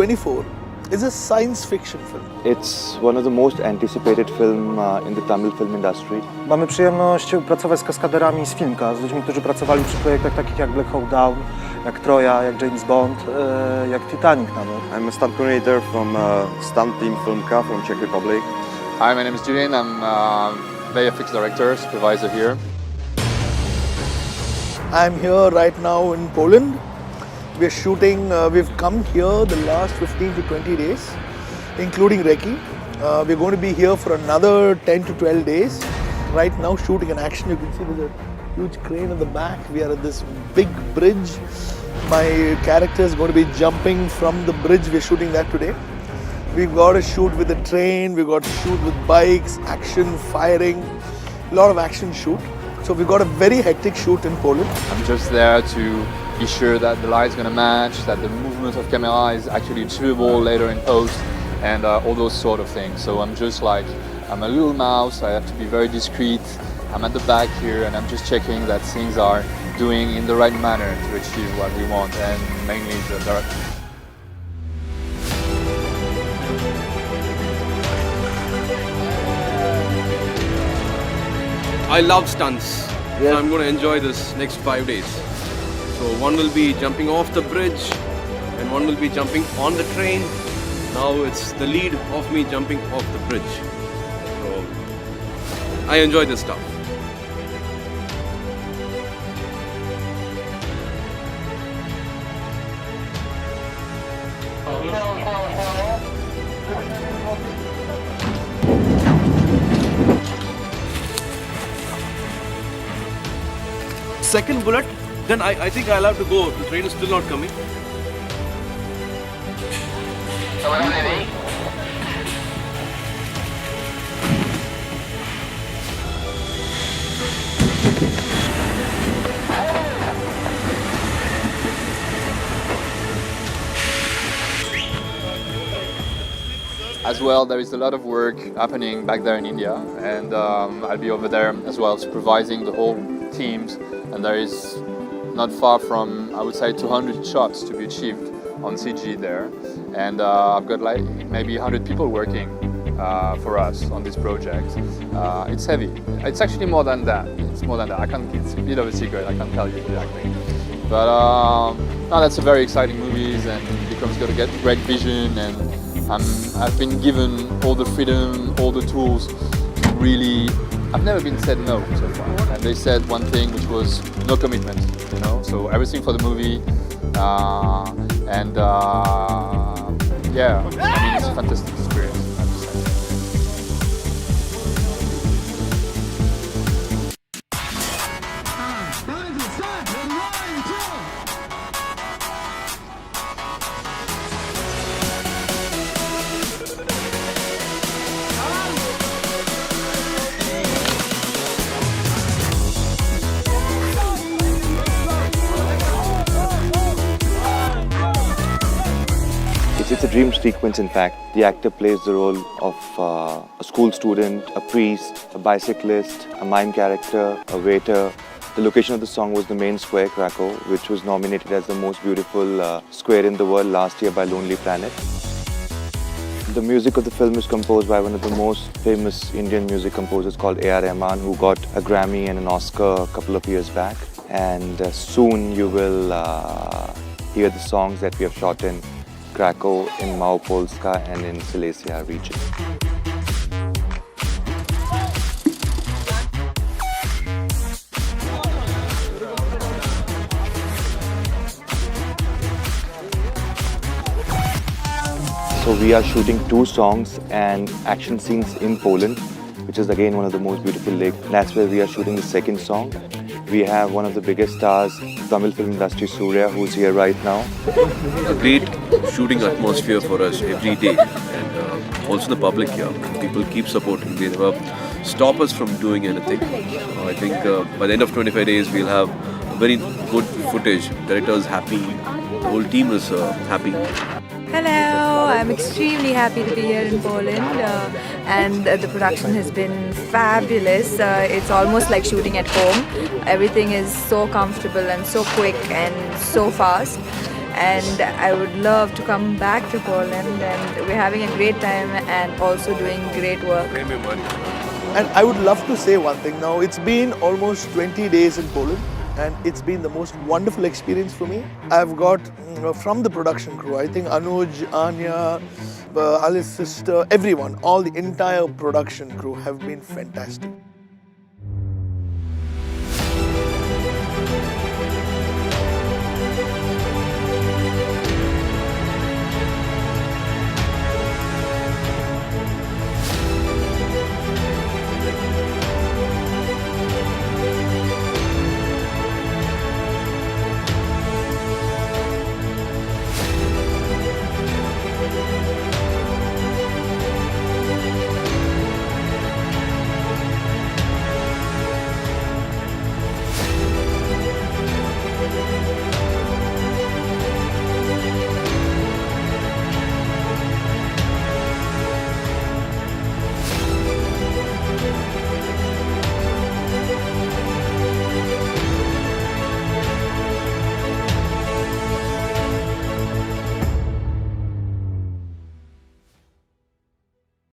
2024 is a science fiction film. It's one of the most anticipated film in the Tamil film industry. Mamy przyjemność pracować z kaskaderami z Filmka, z ludźmi, którzy pracowali przy projektach takich jak Black Hawk Down, jak Troja, jak James Bond, jak Titanic nawet. I'm a stunt coordinator from Stunt Team Filmka from Czech Republic. Hi, my name is Julian. I'm VFX director, supervisor here. I'm here right now in Poland. We're shooting, we've come here the last 15 to 20 days, including Recce. We're going to be here for another 10 to 12 days. Right now shooting an action. You can see there's a huge crane in the back. We are at this big bridge. My character is going to be jumping from the bridge. We're shooting that today. We've got to shoot with a train, we've got to shoot with bikes, action, firing, a lot of action shoot. So we've got a very hectic shoot in Poland. I'm just there to be sure that the light's gonna match, that the movement of camera is actually achievable later in post, and all those sort of things. So I'm just like, I'm a little mouse, I have to be very discreet. I'm at the back here and I'm just checking that things are doing in the right manner to achieve what we want, and mainly the direction. I love stunts, so I'm going to enjoy this next 5 days. So one will be jumping off the bridge and one will be jumping on the train. Now it's the lead of me jumping off the bridge. So I enjoy this stuff. Second bullet, then I think I'll have to go. The train is still not coming. As well, there is a lot of work happening back there in India, and I'll be over there as well, supervising the whole teams. And there is not far from, I would say, 200 shots to be achieved on CG there. And I've got like maybe 100 people working for us on this project. It's heavy. It's actually more than that. It's more than that. It's a bit of a secret. I can't tell you exactly. But no, that's a very exciting movie, and Vikram's got to get great vision, and I've been given all the freedom, all the tools to really. I've never been said no so far, and they said one thing, which was no commitment, you know. So everything for the movie, yeah, I mean, it's a fantastic experience, I have to say. It's a dream sequence, in fact. The actor plays the role of a school student, a priest, a bicyclist, a mime character, a waiter. The location of the song was the main square, Krakow, which was nominated as the most beautiful square in the world last year by Lonely Planet. The music of the film is composed by one of the most famous Indian music composers called A.R. Rahman, who got a Grammy and an Oscar a couple of years back. And soon you will hear the songs that we have shot in Krakow, in Małopolska and in Silesia region. So we are shooting 2 songs and action scenes in Poland, which is again one of the most beautiful lakes. That's where we are shooting the second song. We have one of the biggest stars, Tamil film industry, Surya, who's here right now. A great shooting atmosphere for us every day, and also the public here. People keep supporting. They never stop us from doing anything. So I think by the end of 25 days, we'll have a very good footage. Director is happy. The whole team is happy. Hello, I'm extremely happy to be here in Poland, and the production has been fabulous. It's almost like shooting at home. Everything is so comfortable and so quick and so fast. and I would love to come back to Poland, and we're having a great time and also doing great work. And I would love to say one thing now. It's been almost 20 days in Poland, and it's been the most wonderful experience for me. I've got from the production crew, I think Anuj, Anya, Alice's sister, everyone, all the entire production crew have been fantastic.